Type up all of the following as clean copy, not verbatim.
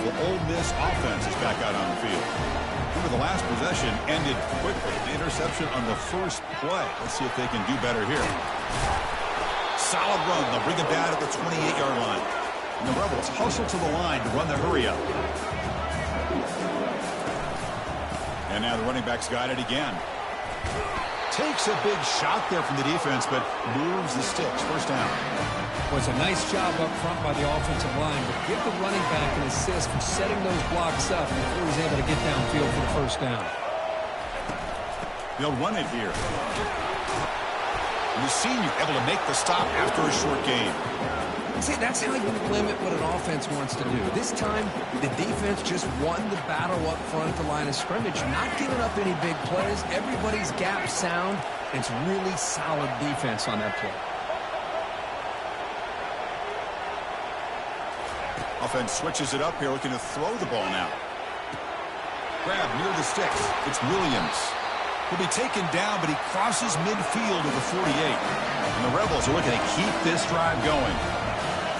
The Ole Miss offense is back out on the field. Remember, the last possession ended quickly. The interception on the first play. Let's see if they can do better here. Solid run. They'll bring it down at the 28-yard line. And the Rebels hustle to the line to run the hurry-up. And now the running back's got it again. Takes a big shot there from the defense, but moves the sticks. First down. Was a nice job up front by the offensive line, but give the running back an assist for setting those blocks up before he's able to get downfield for the first down. They'll run it here. And the senior able to make the stop after a short gain. See, that's how you limit what an offense wants to do. This time, the defense just won the battle up front at the line of scrimmage, not giving up any big plays. Everybody's gap sound. It's really solid defense on that play. Offense switches it up here, looking to throw the ball now. Grab near the sticks. It's Williams. He'll be taken down, but he crosses midfield of the 48. And the Rebels are looking to keep this drive going.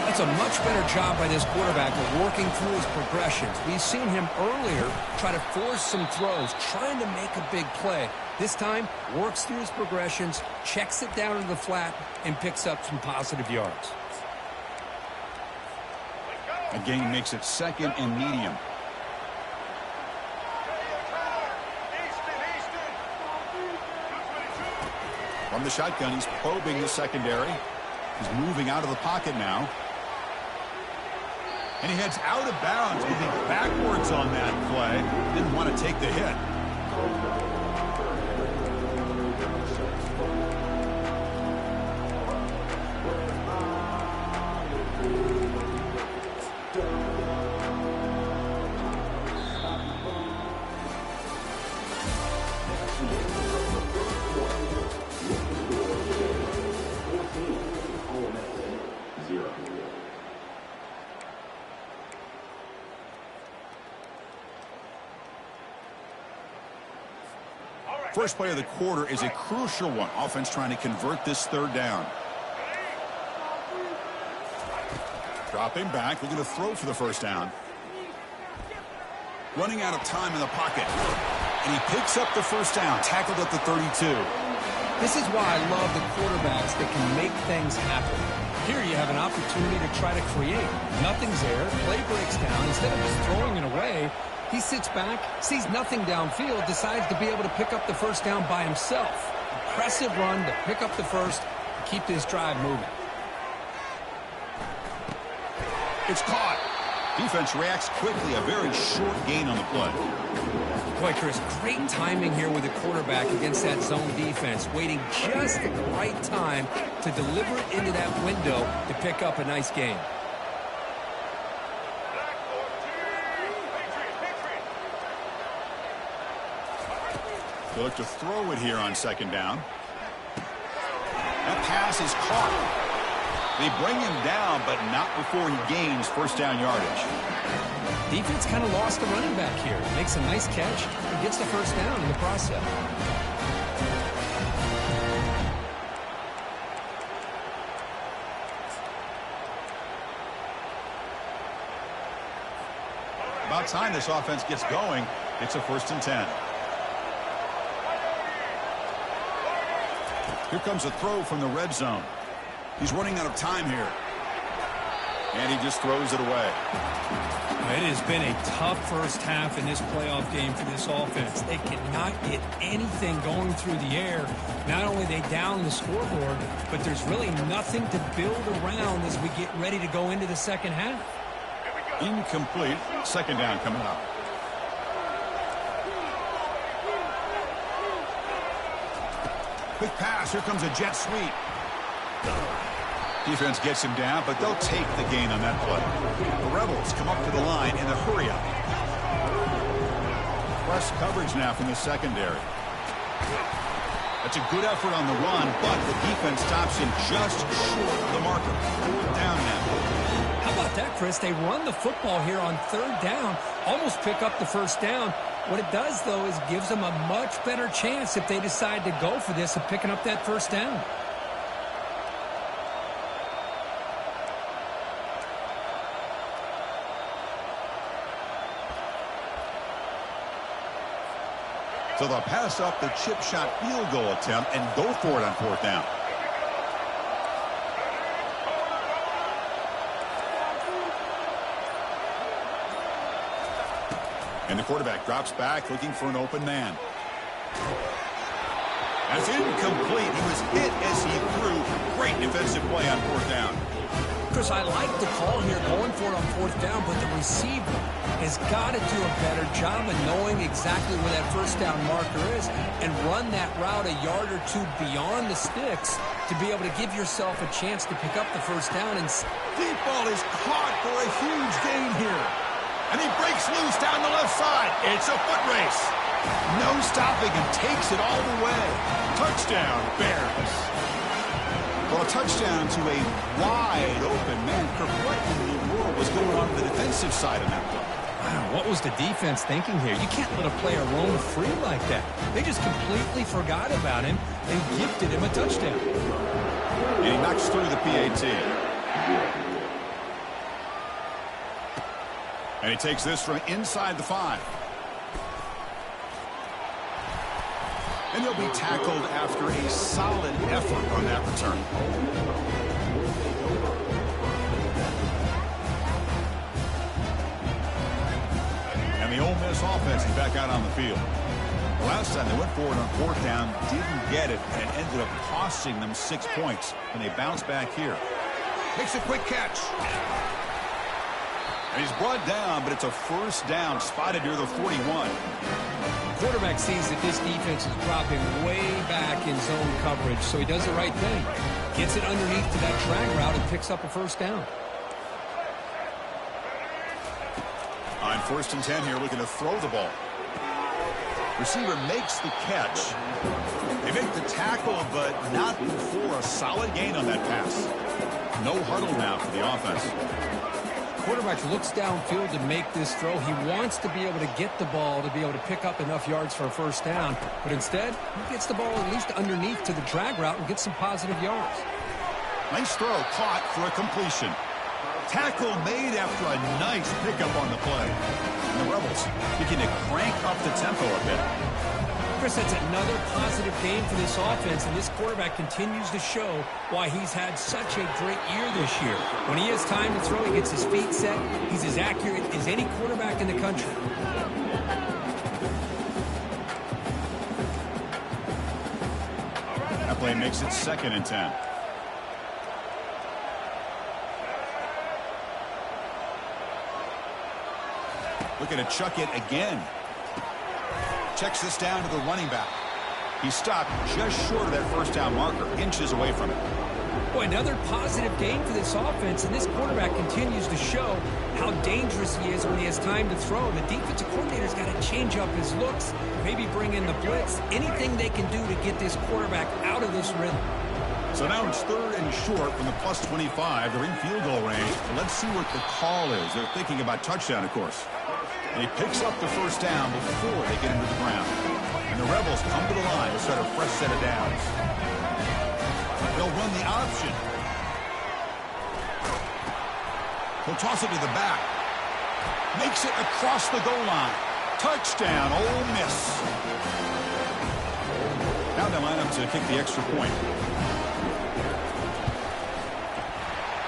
That's a much better job by this quarterback of working through his progressions. We've seen him earlier try to force some throws, trying to make a big play. This time, works through his progressions, checks it down to the flat, and picks up some positive yards. A gain makes it second and medium. From the shotgun, he's probing the secondary. He's moving out of the pocket now. And he heads out of bounds, moving backwards on that play. Didn't want to take the hit. First play of the quarter is a crucial one. Offense trying to convert this third down. Dropping back, looking to throw for the first down. Running out of time in the pocket. And he picks up the first down, tackled at the 32. This is why I love the quarterbacks that can make things happen. Here you have an opportunity to try to create. Nothing's there. Play breaks down. Instead of just throwing it away, he sits back, sees nothing downfield, decides to be able to pick up the first down by himself. Impressive run to pick up the first, to keep this drive moving. It's caught. Defense reacts quickly. A very short gain on the play. Boy, Chris, great timing here with the quarterback against that zone defense, waiting just at the right time to deliver it into that window to pick up a nice gain. They look to throw it here on second down. That pass is caught. They bring him down, but not before he gains first down yardage. Defense kind of lost the running back here. Makes a nice catch and gets the first down in the process. About time this offense gets going. It's a 1st and 10. Here comes a throw from the red zone. He's running out of time here. And he just throws it away. It has been a tough first half in this playoff game for this offense. They cannot get anything going through the air. Not only they down the scoreboard, but there's really nothing to build around as we get ready to go into the second half. Incomplete. Second down coming up. Quick pass. Here comes a jet sweep. Defense gets him down, but they'll take the gain on that play. The Rebels come up to the line in a hurry-up. Press coverage now from the secondary. That's a good effort on the run, but the defense stops him just short of the marker. Down now. How about that, Chris? They run the football here on third down, almost pick up the first down. What it does, though, is gives them a much better chance if they decide to go for this of picking up that first down. So they'll pass up the chip shot field goal attempt and go for it on 4th down. And the quarterback drops back looking for an open man. That's incomplete. He was hit as he threw. Great defensive play on 4th down. Chris, I like the call here going for it on 4th down, but the receiver has got to do a better job of knowing exactly where that 1st down marker is and run that route a yard or two beyond the sticks to be able to give yourself a chance to pick up the 1st down. And deep ball is caught for a huge gain here. And he breaks loose down the left side. It's a foot race. No stopping and takes it all the way. Touchdown, Bears. Well, a touchdown to a wide open man. Kirk, what in the world was going on the defensive side of that play? Wow, what was the defense thinking here? You can't let a player roam free like that. They just completely forgot about him and gifted him a touchdown. And he knocks through the PAT. And he takes this from inside the 5. And he'll be tackled after a solid effort on that return. And the Ole Miss offense is back out on the field. Last time they went forward on 4th down, didn't get it, and it ended up costing them 6 points. And they bounce back here. Makes a quick catch. And he's brought down, but it's a 1st down, spotted near the 41. Quarterback sees that this defense is dropping way back in zone coverage, so he does the right thing. Gets it underneath to that drag route and picks up a 1st down. On 1st and 10 here, looking to throw the ball. Receiver makes the catch. They make the tackle, but not before a solid gain on that pass. No huddle now for the offense. Quarterback looks downfield to make this throw. He wants to be able to get the ball to be able to pick up enough yards for a 1st down. But instead, he gets the ball at least underneath to the drag route and gets some positive yards. Nice throw, caught for a completion. Tackle made after a nice pickup on the play. And the Rebels looking to crank up the tempo a bit. Chris, that's another positive game for this offense, and this quarterback continues to show why he's had such a great year this year. When he has time to throw, he gets his feet set. He's as accurate as any quarterback in the country. That play makes it 2nd and 10. Looking to chuck it again. Checks this down to the running back. He stopped just short of that 1st down marker, inches away from it. Boy, another positive game for this offense, and this quarterback continues to show how dangerous he is when he has time to throw. The defensive coordinator's got to change up his looks, maybe bring in the blitz, anything they can do to get this quarterback out of this rhythm. So now it's 3rd and short from the plus 25. They're in field goal range. Let's see what the call is. They're thinking about touchdown, of course. And he picks up the 1st down before they get into the ground. And the Rebels come to the line to start a fresh set of downs. They'll run the option. He'll toss it to the back. Makes it across the goal line. Touchdown, Ole Miss. Now they line up to kick the extra point.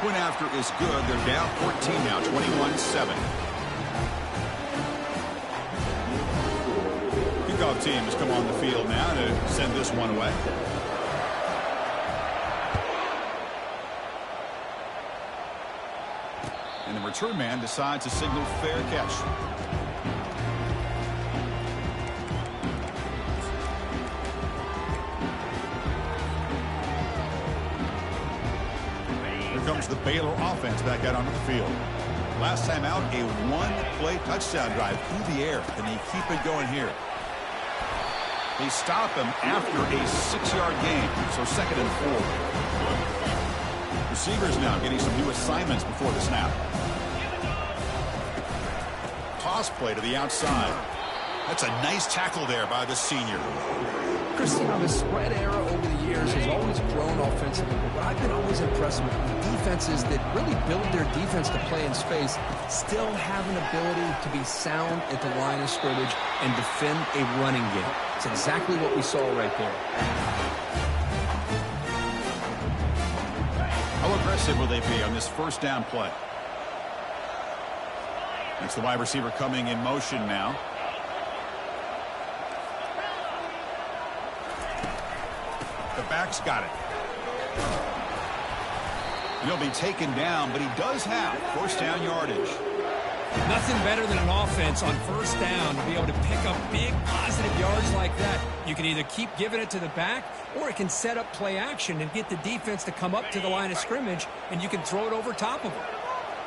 Point after is good. They're down 14 now, 21-7. Kickoff team has come on the field now to send this one away. And the return man decides to signal fair catch. Comes the Baylor offense back out onto the field. Last time out, a one-play touchdown drive through the air, and they keep it going here. They stop him after a 6-yard gain, so 2nd and 4. Receivers now getting some new assignments before the snap. Toss play to the outside. That's a nice tackle there by the senior. Chris, you know, the spread era over the years has always grown offensively, but what I've been always impressed with defenses that really build their defense to play in space still have an ability to be sound at the line of scrimmage and defend a running game. It's exactly what we saw right there. How aggressive will they be on this first down play? It's the wide receiver coming in motion now. The back's got it. And he'll be taken down, but he does have first down yardage. Nothing better than an offense on first down to be able to pick up big positive yards like that. You can either keep giving it to the back, or it can set up play action and get the defense to come up to the line of scrimmage, and you can throw it over top of them.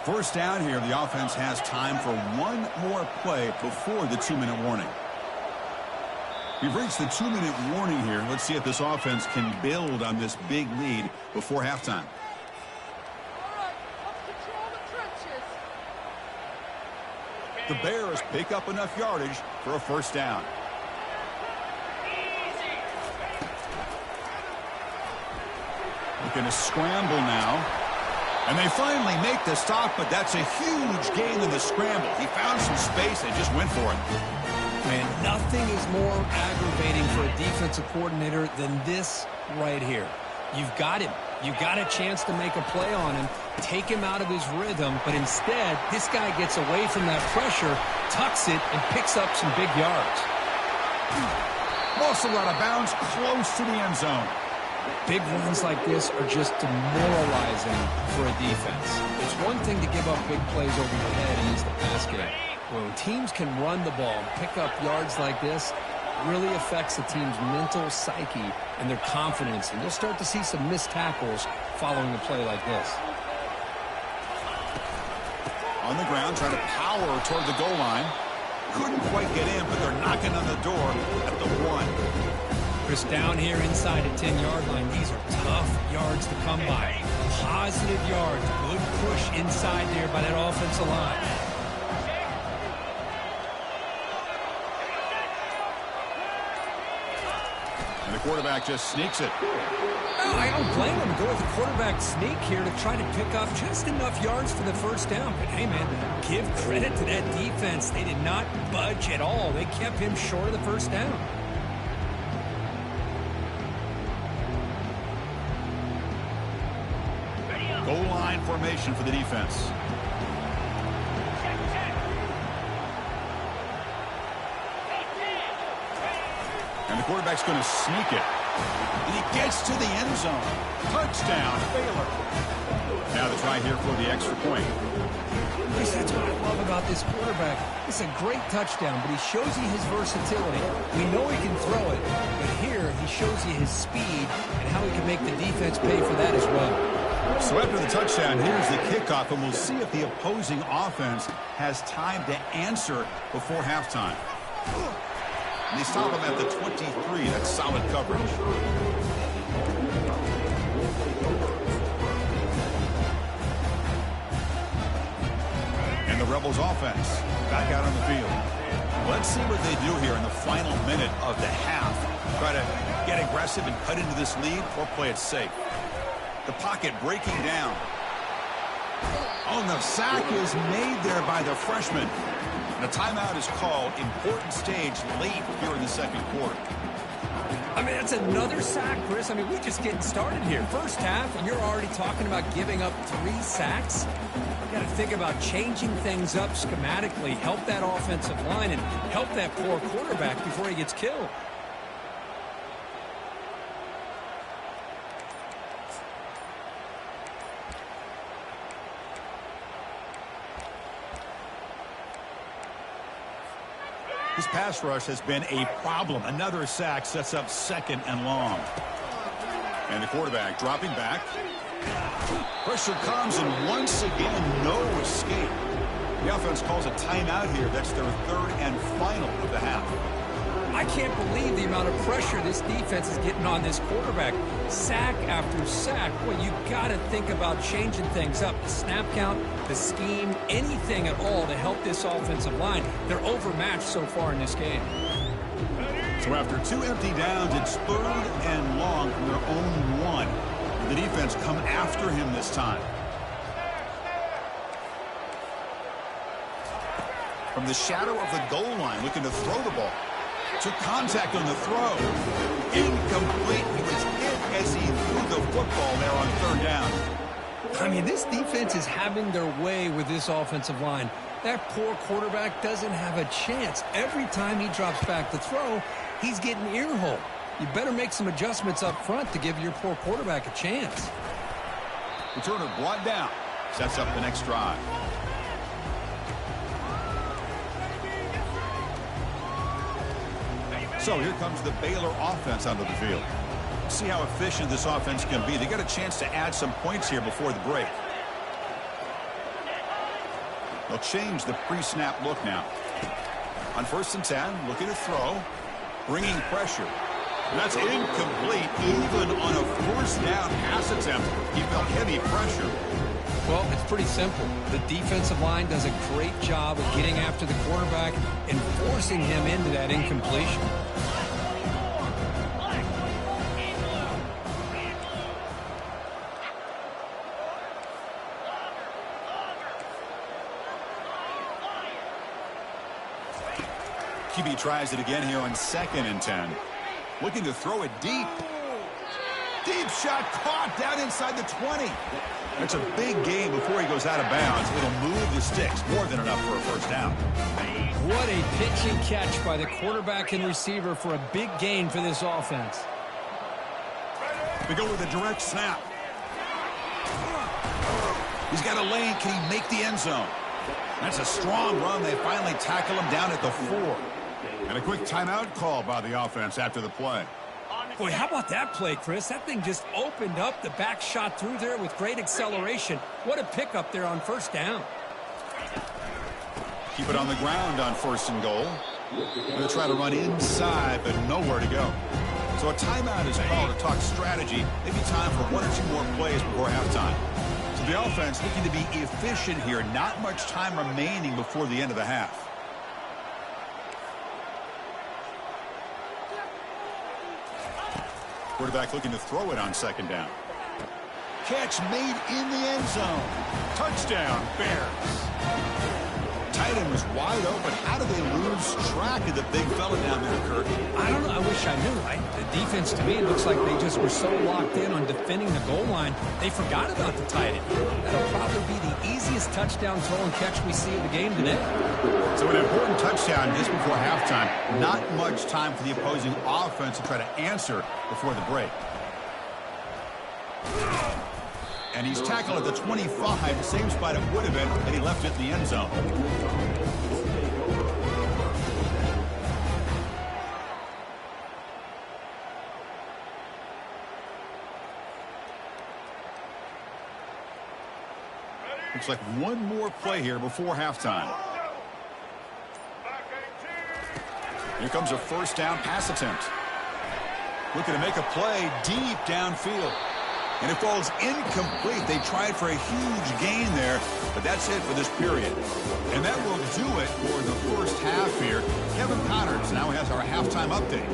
First down here, the offense has time for one more play before the 2-minute warning. We've reached the 2-minute warning here. Let's see if this offense can build on this big lead before halftime. The Bears pick up enough yardage for a first down. Looking to scramble now. And they finally make the stop, but that's a huge gain in the scramble. He found some space and just went for it. Man, nothing is more aggravating for a defensive coordinator than this right here. You've got him. You've got a chance to make a play on him, take him out of his rhythm, but instead, this guy gets away from that pressure, tucks it, and picks up some big yards. Also out of bounds, close to the end zone. Big runs like this are just demoralizing for a defense. It's one thing to give up big plays over your head against the pass game. When teams can run the ball and pick up yards like this, it really affects the team's mental psyche and their confidence. And you'll start to see some missed tackles following a play like this. On the ground, trying to power toward the goal line. Couldn't quite get in, but they're knocking on the door at the 1. Chris, down here inside the 10-yard line, these are tough yards to come by. Positive yards, good push inside there by that offensive line. And the quarterback just sneaks it. No, I don't blame him. Go with the quarterback sneak here to try to pick up just enough yards for the first down. But, hey, man, give credit to that defense. They did not budge at all. They kept him short of the first down. Goal line formation for the defense. And the quarterback's going to sneak it. And he gets to the end zone. Touchdown, Baylor. Now the try here for the extra point. Chris, that's what I love about this quarterback. It's a great touchdown, but he shows you his versatility. We know he can throw it, but here he shows you his speed and how he can make the defense pay for that as well. So after the touchdown, here's the kickoff, and we'll see if the opposing offense has time to answer before halftime. And they stop him at the 23. That's solid coverage. And the Rebels offense back out on the field. Let's see what they do here in the final minute of the half. Try to get aggressive and cut into this lead, or play it safe. The pocket breaking down. Oh, and the sack is made there by the freshman. And a timeout is called. Important stage late here in the second quarter. I mean, that's another sack, Chris. I mean, we're just getting started here. First half, and you're already talking about giving up 3 sacks. We've got to think about changing things up schematically, help that offensive line, and help that poor quarterback before he gets killed. This pass rush has been a problem. Another sack sets up 2nd and long. And the quarterback dropping back. Pressure comes, and once again, no escape. The offense calls a timeout here. That's their 3rd and final of the half. I can't believe the amount of pressure this defense is getting on this quarterback. Sack after sack. Boy, you got to think about changing things up. The snap count, the scheme, anything at all to help this offensive line. They're overmatched so far in this game. So after 2 empty downs, it's 3rd and long from their own 1. The defense come after him this time. From the shadow of the goal line, looking to throw the ball. Took contact on the throw. Incomplete. He was hit as he threw the football there on 3rd down. I mean, this defense is having their way with this offensive line. That poor quarterback doesn't have a chance. Every time he drops back to throw, he's getting ear-hole. You better make some adjustments up front to give your poor quarterback a chance. Returner brought down. Sets up the next drive. So here comes the Baylor offense onto the field. See how efficient this offense can be. They got a chance to add some points here before the break. They'll change the pre-snap look now. On 1st and 10, looking to throw, bringing pressure. And that's incomplete. Even on a 4th down pass attempt, he felt heavy pressure. Well, it's pretty simple. The defensive line does a great job of getting after the quarterback and forcing him into that incompletion. QB tries it again here on 2nd and 10. Looking to throw it deep. Deep shot caught down inside the 20. That's a big gain before he goes out of bounds. It'll move the sticks. More than enough for a 1st down. What a pitch and catch by the quarterback and receiver for a big gain for this offense. We go with a direct snap. He's got a lane. Can he make the end zone? That's a strong run. They finally tackle him down at the 4. And a quick timeout call by the offense after the play. Boy, how about that play, Chris? That thing just opened up. The back shot through there with great acceleration. What a pickup there on 1st down. Keep it on the ground on 1st and goal. They'll try to run inside, but nowhere to go. So a timeout is called to talk strategy. Maybe time for 1 or 2 more plays before halftime. So the offense looking to be efficient here. Not much time remaining before the end of the half. Quarterback looking to throw it on 2nd down. Catch made in the end zone. Touchdown, Bears. Tight end was wide open. How did they lose track of the big fella down there, Kurt? I don't know. I wish I knew. The defense, to me, looks like they just were so locked in on defending the goal line, they forgot about the tight end. That'll probably be the easiest touchdown throw and catch we see in the game today. So an important touchdown just before halftime. Not much time for the opposing offense to try to answer before the break. And he's tackled at the 25, the same spot it would have been, and he left it in the end zone. Looks like one more play here before halftime. Here comes a 1st down pass attempt. Looking to make a play deep downfield. And it falls incomplete. They tried for a huge gain there, but that's it for this period. And that will do it for the 1st half here. Kevin Connors now has our halftime update.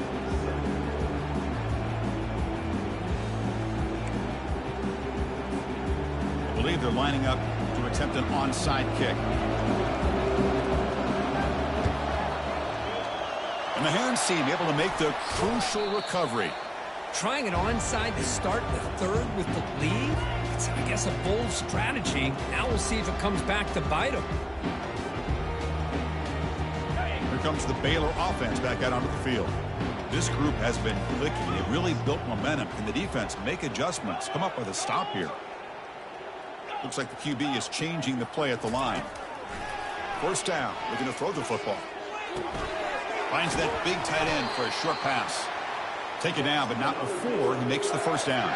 I believe they're lining up to attempt an onside kick. And the hands team able to make the crucial recovery. Trying it onside to start the 3rd with the lead? It's, I guess, a bold strategy. Now we'll see if it comes back to bite them. Here comes the Baylor offense back out onto the field. This group has been clicking. They've really built momentum. And the defense make adjustments. Come up with a stop here. Looks like the QB is changing the play at the line. 1st down. Looking to throw the football. Finds that big tight end for a short pass. Take it down, but not before he makes the 1st down.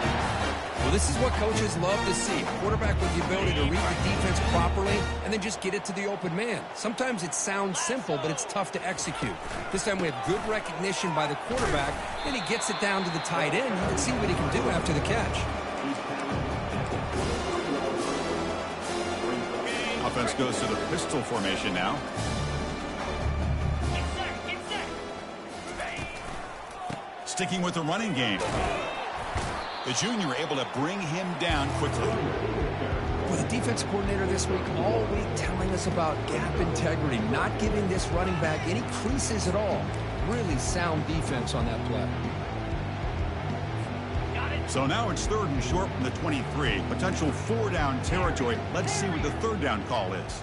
Well, this is what coaches love to see. A quarterback with the ability to read the defense properly and then just get it to the open man. Sometimes it sounds simple, but it's tough to execute. This time we have good recognition by the quarterback, and he gets it down to the tight end. You can see what he can do after the catch. Offense goes to the pistol formation now. Sticking with the running game. The junior able to bring him down quickly. Well, the defensive coordinator this week, all week telling us about gap integrity, not giving this running back any creases at all. Really sound defense on that play. So now it's 3rd and short from the 23. Potential 4-down territory. Let's see what the 3rd down call is.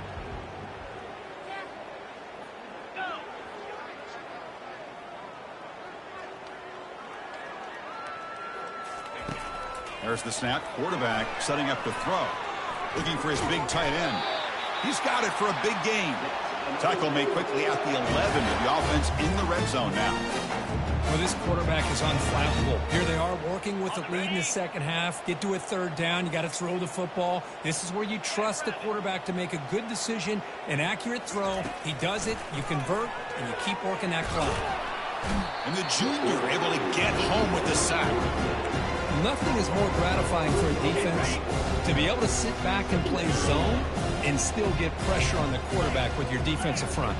There's the snap. Quarterback setting up to throw. Looking for his big tight end. He's got it for a big gain. Tackle made quickly at the 11 of the offense in the red zone now. Well, this quarterback is unflappable. Here they are working with the lead in the second half. Get to a 3rd down. You got to throw the football. This is where you trust the quarterback to make a good decision, an accurate throw. He does it. You convert, and you keep working that clock. And the junior able to get home with the sack. Nothing is more gratifying for a defense to be able to sit back and play zone and still get pressure on the quarterback with your defensive front.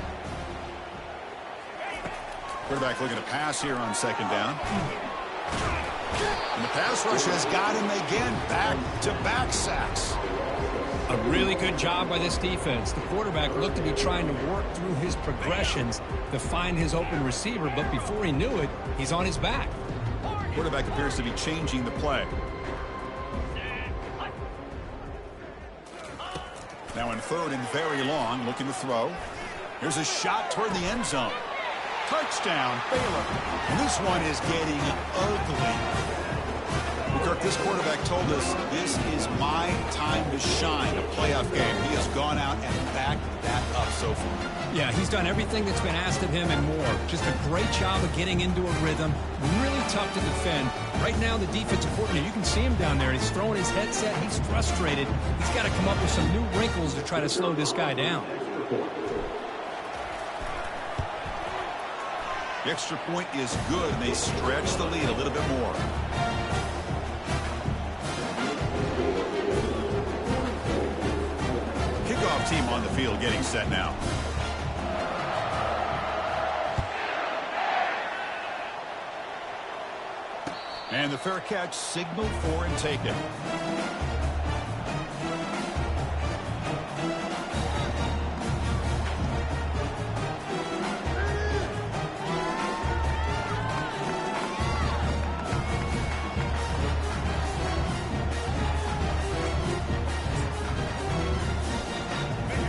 Quarterback looking to pass here on 2nd down. And the pass rush has got him again. Back-to-back sacks. A really good job by this defense. The quarterback looked to be trying to work through his progressions to find his open receiver, but before he knew it, he's on his back. Quarterback appears to be changing the play. Now in 3rd and very long, looking to throw. Here's a shot toward the end zone. Touchdown, Baylor. And this one is getting ugly. Kirk, this quarterback told us this is my time to shine, a playoff game. He has gone out and backed that up so far. Yeah, he's done everything that's been asked of him and more. Just a great job of getting into a rhythm. Really tough to defend. Right now, the defensive coordinator, you can see him down there. He's throwing his headset. He's frustrated. He's got to come up with some new wrinkles to try to slow this guy down. The extra point is good, and they stretch the lead a little bit more. Kickoff team on the field getting set now. And the fair catch signaled for and taken.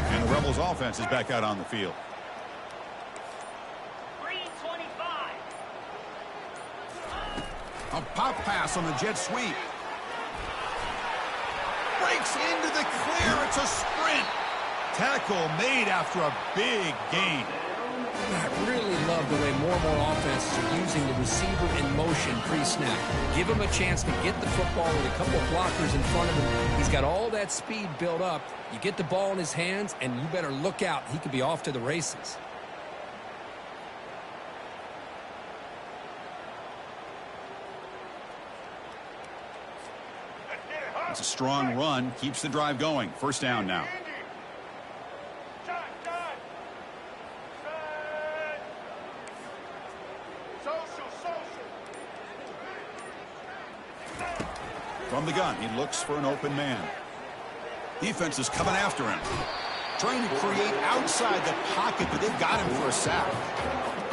And the Rebels offense is back out on the field. A pop pass on the jet sweep. Breaks into the clear. It's a sprint. Tackle made after a big gain. I really love the way more and more offenses are using the receiver in motion pre-snap. Give him a chance to get the football with a couple of blockers in front of him. He's got all that speed built up. You get the ball in his hands, and you better look out. He could be off to the races. It's a strong run. Keeps the drive going. 1st down now. From the gun, he looks for an open man. Defense is coming after him. Trying to create outside the pocket, but they've got him for a sack.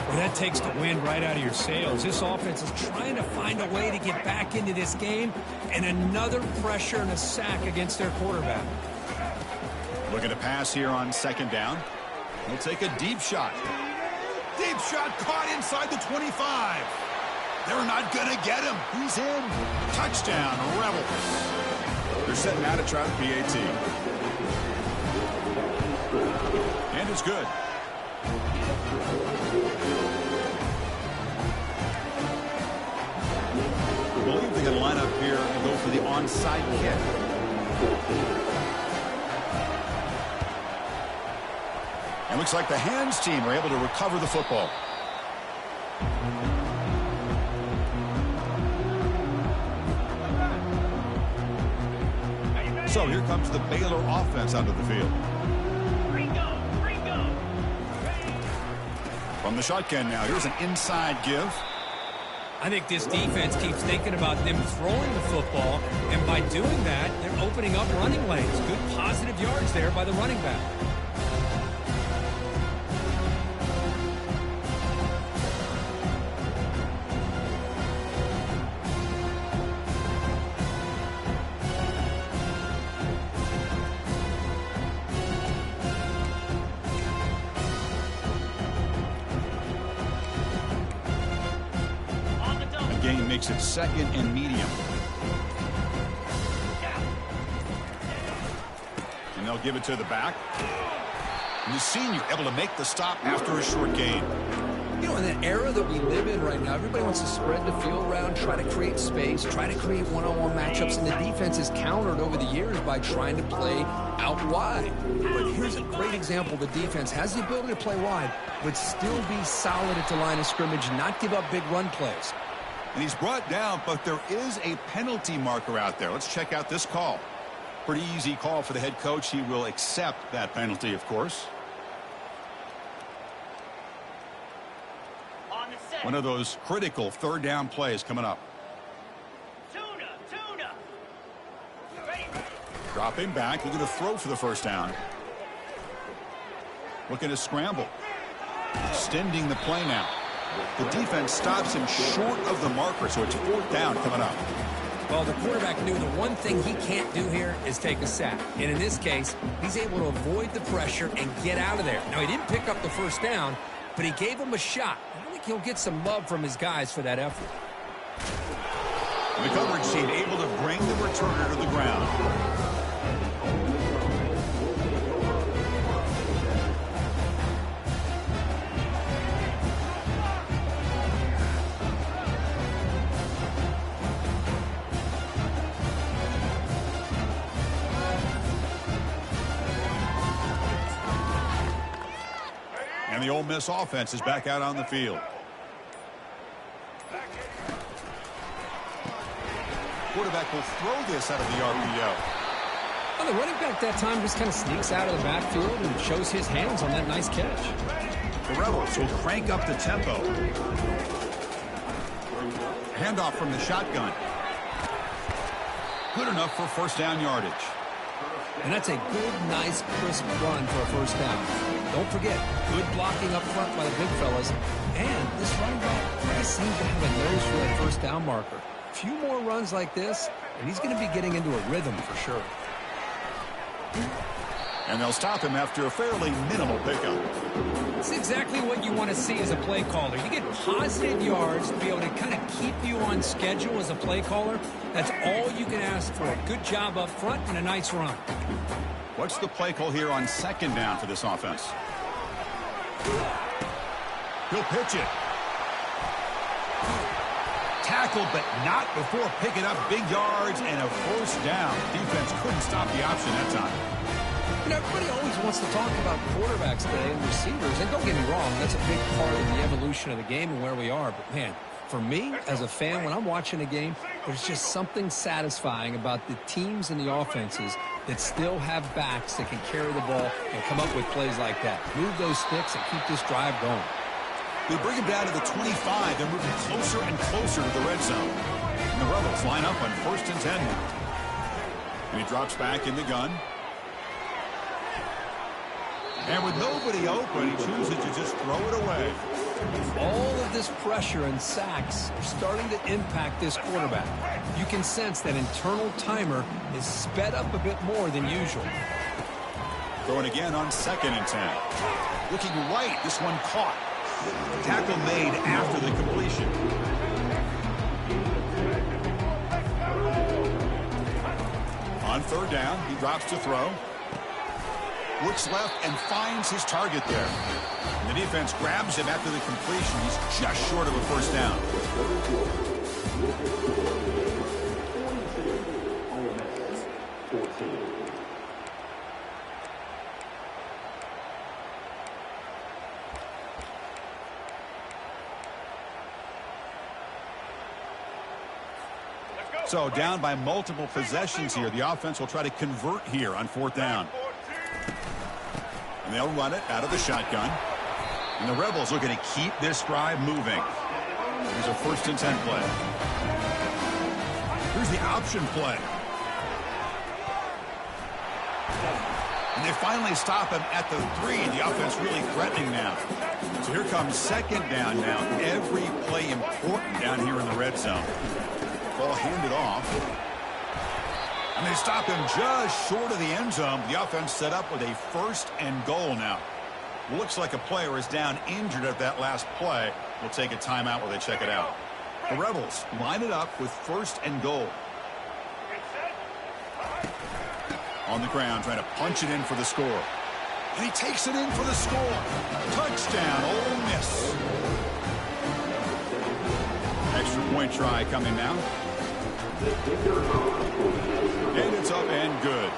Well, that takes the wind right out of your sails. This offense is trying to find a way to get back into this game, and another pressure and a sack against their quarterback. Looking to pass here on 2nd down. He'll take a deep shot. Deep shot caught inside the 25. They're not going to get him. He's in. Touchdown, Rebels. They're setting out to try the PAT. And it's good. I believe they're going to line up here and go for the onside kick. And looks like the hands team are able to recover the football. So here comes the Baylor offense onto the field. From the shotgun now, here's an inside give. I think this defense keeps thinking about them throwing the football, and by doing that, they're opening up running lanes. Good positive yards there by the running back. Gain makes it 2nd and medium. And they'll give it to the back. And the senior able to make the stop after a short gain. You know, in the era that we live in right now, everybody wants to spread the field around, try to create space, try to create one-on-one matchups, and the defense is countered over the years by trying to play out wide. But here's a great example. The defense has the ability to play wide, but still be solid at the line of scrimmage, not give up big run plays. And he's brought down, but there is a penalty marker out there. Let's check out this call. Pretty easy call for the head coach. He will accept that penalty, of course. One of those critical 3rd down plays coming up. Dropping back, looking to throw for the 1st down. Looking to scramble. Extending the play now. The defense stops him short of the marker, so it's 4th down coming up. Well, the quarterback knew the one thing he can't do here is take a sack. And in this case, he's able to avoid the pressure and get out of there. Now, he didn't pick up the 1st down, but he gave him a shot. I think he'll get some love from his guys for that effort. The coverage team able to bring the returner to the ground. And the Ole Miss offense is back out on the field. Quarterback will throw this out of the RPO. Well, the running back that time just kind of sneaks out of the backfield and shows his hands on that nice catch. The Rebels will crank up the tempo. Handoff from the shotgun. Good enough for 1st down yardage. And that's a good, nice, crisp run for a 1st down. Don't forget, good blocking up front by the big fellas. And this running back really seems to have a nose for that 1st down marker. A few more runs like this, and he's going to be getting into a rhythm for sure. And they'll stop him after a fairly minimal pickup. It's exactly what you want to see as a play caller. You get positive yards to be able to kind of keep you on schedule as a play caller. That's all you can ask for. Good job up front and a nice run. What's the play call here on 2nd down for this offense? He'll pitch it. Tackled, but not before picking up big yards and a 1st down. Defense couldn't stop the option that time. You know, everybody always wants to talk about quarterbacks today and receivers. And don't get me wrong, that's a big part of the evolution of the game and where we are. But, man, for me, as a fan, when I'm watching a game, there's just something satisfying about the teams and the offenses that still have backs that can carry the ball and come up with plays like that. Move those sticks and keep this drive going. They bring him down to the 25. They're moving closer and closer to the red zone. And the Rebels line up on 1st and 10 now. And he drops back in the gun. And with nobody open, he chooses to just throw it away. All of this pressure and sacks are starting to impact this quarterback. You can sense that internal timer is sped up a bit more than usual. Throwing again on 2nd and 10. Looking right, this one caught. Tackle made after the completion. On 3rd down, he drops to throw. Looks left and finds his target there. And the defense grabs him after the completion. He's just short of a 1st down. So down by multiple possessions here. The offense will try to convert here on 4th down. And they'll run it out of the shotgun. And the Rebels looking to keep this drive moving. Here's a 1st and 10 play. Here's the option play. And they finally stop him at the 3. The offense really threatening now. So here comes 2nd down now. Every play important down here in the red zone. Ball handed off. And they stop him just short of the end zone. The offense set up with a 1st and goal now. Looks like a player is down injured at that last play. We'll take a timeout while they check it out. The Rebels line it up with 1st and goal. On the ground, trying to punch it in for the score. And he takes it in for the score. Touchdown, Ole Miss. Extra point try coming now. And it's up and good.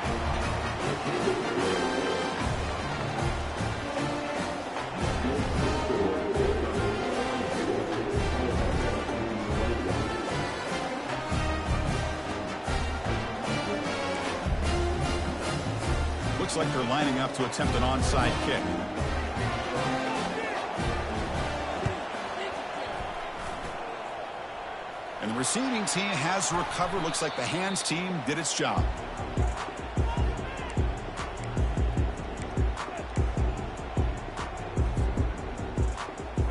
Looks like they're lining up to attempt an onside kick. And the receiving team has recovered. Looks like the hands team did its job.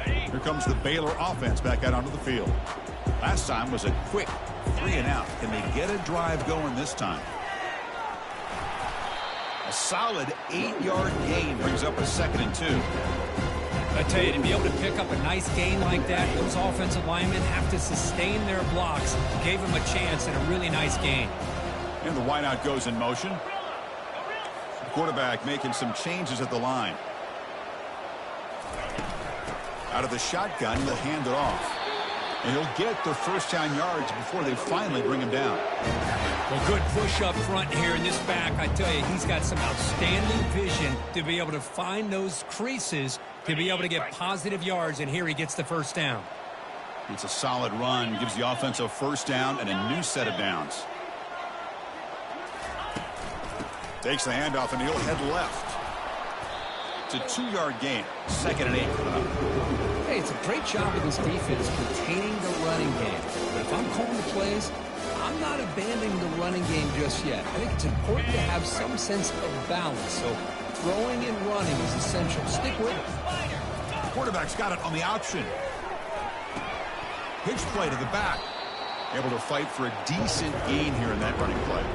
Here comes the Baylor offense back out onto the field. Last time was a quick 3 and out. Can they get a drive going this time? A solid 8-yard gain brings up a 2nd and 2. I tell you, to be able to pick up a nice gain like that, those offensive linemen have to sustain their blocks. Gave him a chance and a really nice gain. And the wideout goes in motion. The quarterback making some changes at the line. Out of the shotgun, he'll hand it off. And he'll get the 1st down yards before they finally bring him down. Well, good push up front here in this back. I tell you, he's got some outstanding vision to be able to find those creases, to be able to get positive yards, and here he gets the 1st down. It's a solid run, gives the offense a 1st down and a new set of downs. Takes the handoff, and he'll head left. It's a 2-yard gain. 2nd and 8 coming up. Hey, it's a great job of this defense containing the running game. But if I'm calling the plays, I'm not abandoning the running game just yet. I think it's important to have some sense of balance. So throwing and running is essential. Stick with it. The quarterback's got it on the option. Pitch play to the back. Able to fight for a decent gain here in that running play.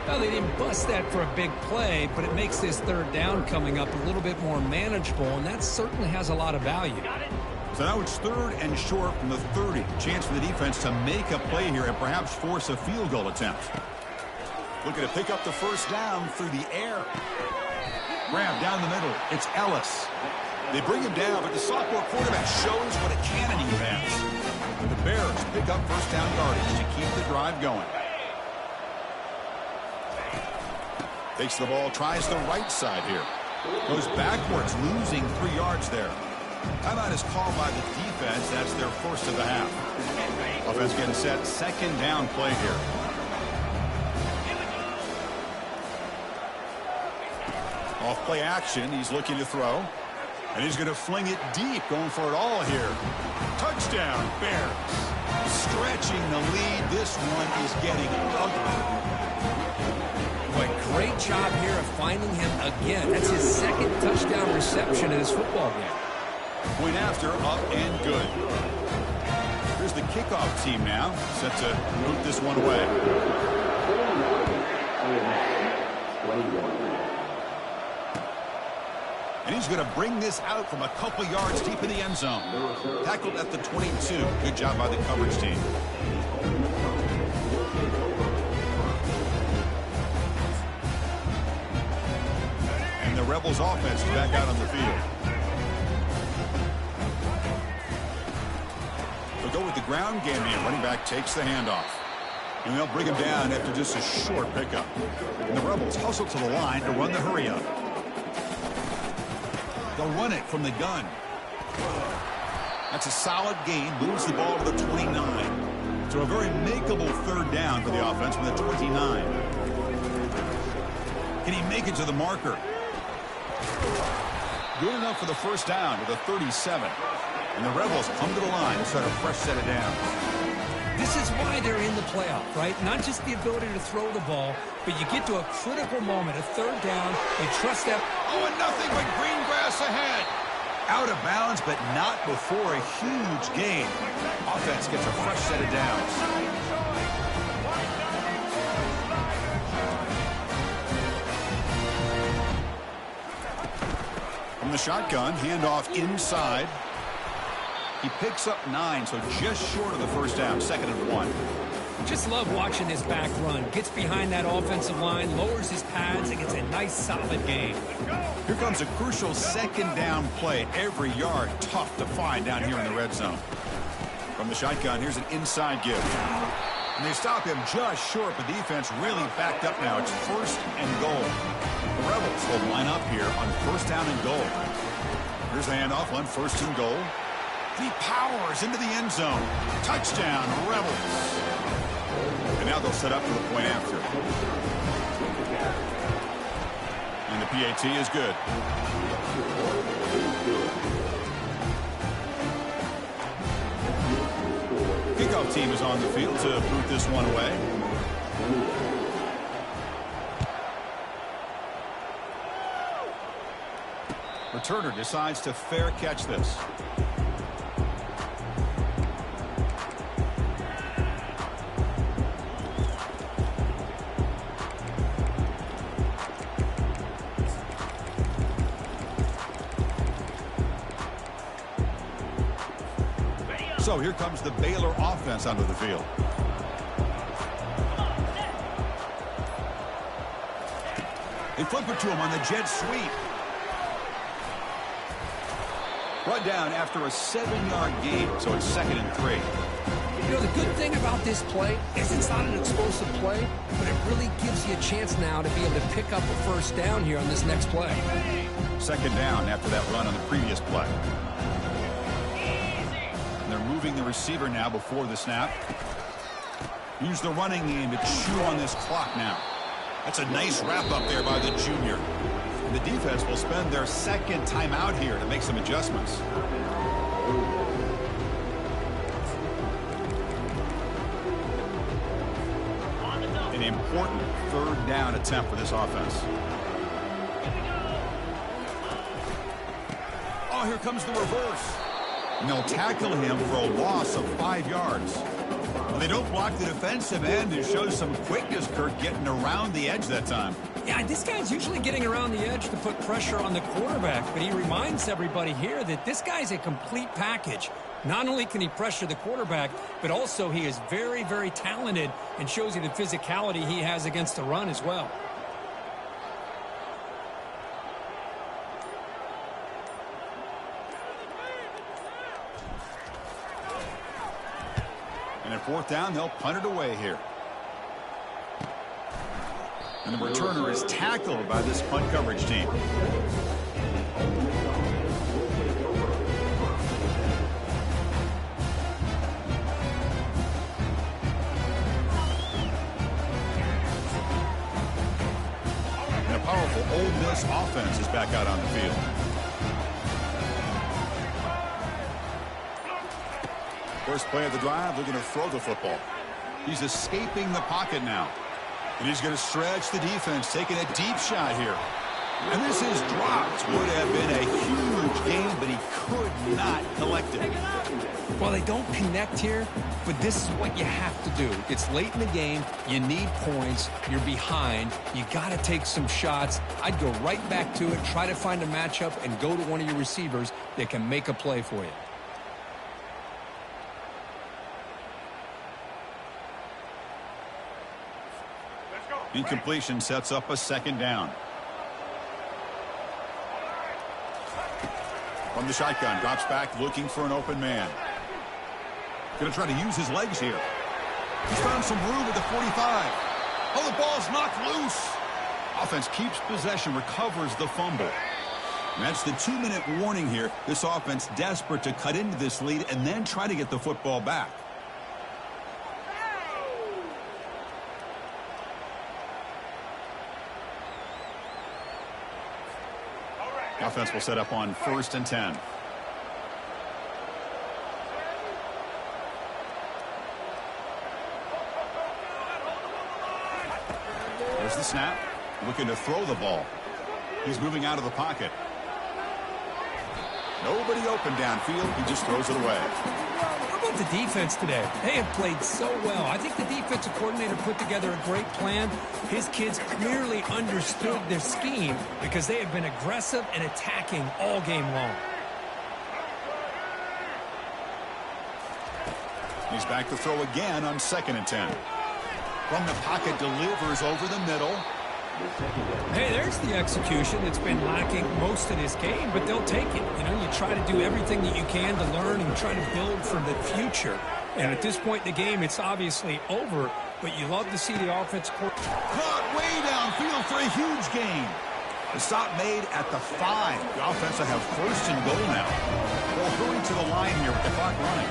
Well, they didn't bust that for a big play, but it makes this 3rd down coming up a little bit more manageable, and that certainly has a lot of value. So now it's 3rd and short from the 30. Chance for the defense to make a play here and perhaps force a field goal attempt. Looking to pick up the 1st down through the air. Grab down the middle. It's Ellis. They bring him down, but the sophomore quarterback shows what a cannon he has. And the Bears pick up 1st down yardage to keep the drive going. Takes the ball, tries the right side here. Goes backwards, losing 3 yards there. Timeout is called by the defense. That's their 1st of the half. Offense getting set. 2nd down play here. Off play action. He's looking to throw. And he's going to fling it deep, going for it all here. Touchdown, Bears. Stretching the lead. This one is getting ugly. Boy, great job here of finding him again. That's his 2nd touchdown reception in this football game. Point after, up and good. Here's the kickoff team now, set to move this one away. And he's going to bring this out from a couple yards deep in the end zone. Tackled at the 22. Good job by the coverage team. And the Rebels offense is back out on the field. They'll go with the ground game here. Running back takes the handoff. And they'll bring him down after just a short pickup. And the Rebels hustle to the line to run the hurry up. They'll run it from the gun. That's a solid gain. Moves the ball to the 29. So a very makeable 3rd down for the offense with a 29. Can he make it to the marker? Good enough for the 1st down with a 37. And the Rebels come to the line to start a fresh set of downs. This is why they're in the playoff, right? Not just the ability to throw the ball, but you get to a critical moment, a third down, you trust that. Oh, and nothing but green grass ahead. Out of bounds, but not before a huge gain. Offense gets a fresh set of downs. From the shotgun, handoff inside. He picks up 9, so just short of the first down, 2nd and 1. Just love watching this back run. Gets behind that offensive line, lowers his pads, and gets a nice, solid gain. Here comes a crucial 2nd down play. Every yard tough to find down here in the red zone. From the shotgun, here's an inside give. And they stop him just short, but defense really backed up now. It's 1st and goal. The Rebels will line up here on 1st down and goal. Here's a handoff on 1st and goal. He powers into the end zone. Touchdown, Rebels. And now they'll set up for the point after. And the PAT is good. Kickoff team is on the field to boot this one away. Returner decides to fair catch this. So here comes the Baylor offense onto the field. They flip it to him on the jet sweep. Brought down after a 7-yard gain, so it's 2nd and 3. You know, the good thing about this play is it's not an explosive play, but it really gives you a chance now to be able to pick up a 1st down here on this next play. 2nd down after that run on the previous play. They're moving the receiver now before the snap. Use the running game to chew on this clock now. That's a nice wrap up there by the junior. And the defense will spend their 2nd timeout here to make some adjustments. An important 3rd down attempt for this offense. Oh, here comes the reverse. And they'll tackle him for a loss of 5 yards. Well, they don't block the defensive end and show some quickness, Kirk, getting around the edge that time. Yeah, this guy's usually getting around the edge to put pressure on the quarterback, but he reminds everybody here that this guy's a complete package. Not only can he pressure the quarterback, but also he is very, very talented and shows you the physicality he has against the run as well. And at 4th down, they'll punt it away here. And the returner is tackled by this punt coverage team. And a powerful Ole Miss offense is back out on the field. First play of the drive, they're going to throw the football. He's escaping the pocket now. And he's going to stretch the defense, taking a deep shot here. And this is dropped. Would have been a huge gain, but he could not collect it. Well, they don't connect here, but this is what you have to do. It's late in the game. You need points. You're behind. You got to take some shots. I'd go right back to it, try to find a matchup, and go to one of your receivers that can make a play for you. Incompletion sets up a 2nd down. From the shotgun, drops back looking for an open man. Going to try to use his legs here. He's found some room at the 45. Oh, the ball's knocked loose. Offense keeps possession, recovers the fumble. And that's the 2-minute warning here. This offense desperate to cut into this lead and then try to get the football back. Offense will set up on 1st and 10. There's the snap. Looking to throw the ball. He's moving out of the pocket. Nobody open downfield. He just throws it away. How about the defense today? They have played so well. I think the defensive coordinator put together a great plan. His kids clearly understood their scheme because they have been aggressive and attacking all game long. He's back to throw again on 2nd and 10. From the pocket, delivers over the middle. Hey, there's the execution that's been lacking most of this game, but they'll take it. You know, you try to do everything that you can to learn and try to build for the future. And at this point in the game, it's obviously over, but you love to see the offense. Caught way downfield for a huge gain. The stop made at the 5. The offense will have 1st and goal now. They'll hurry to the line here with the clock running.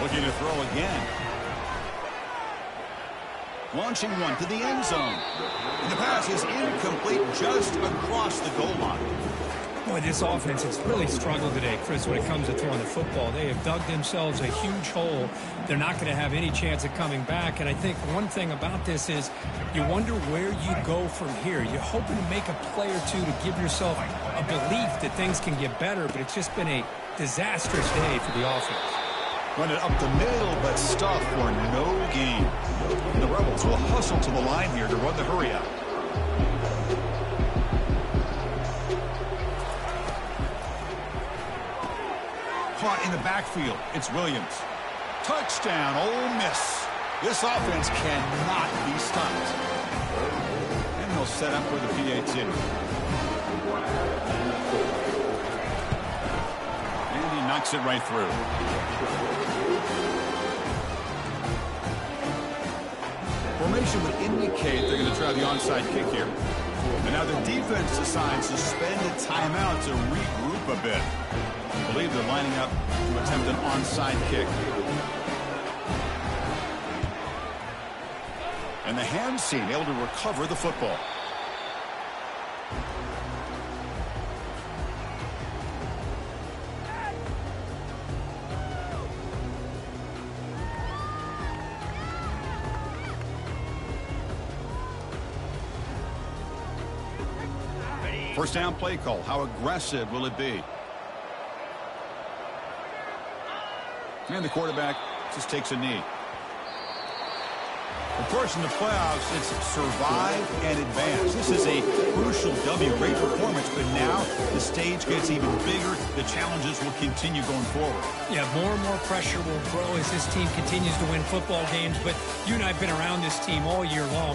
Looking to throw again. Launching one to the end zone. And the pass is incomplete just across the goal line. Boy, this offense has really struggled today, Chris, when it comes to throwing the football. They have dug themselves a huge hole. They're not going to have any chance of coming back. And I think one thing about this is you wonder where you go from here. You're hoping to make a play or two to give yourself a belief that things can get better, but it's just been a disastrous day for the offense. Run it up the middle, but stuff for no gain. And the Rebels will hustle to the line here to run the hurry out. Caught in the backfield. It's Williams. Touchdown, Ole Miss. This offense cannot be stopped. And they'll set up for the PAT. And he knocks it right through. Formation would indicate they're going to try the onside kick here. And now the defense decides to spend a timeout to regroup a bit. I believe they're lining up to attempt an onside kick. And the hands team able to recover the football. First down play call. How aggressive will it be? And the quarterback just takes a knee. Of course, in the playoffs, it's survive and advance. This is a crucial W. Great performance, but now the stage gets even bigger. The challenges will continue going forward. Yeah, more and more pressure will grow as this team continues to win football games, but you and I have been around this team all year long.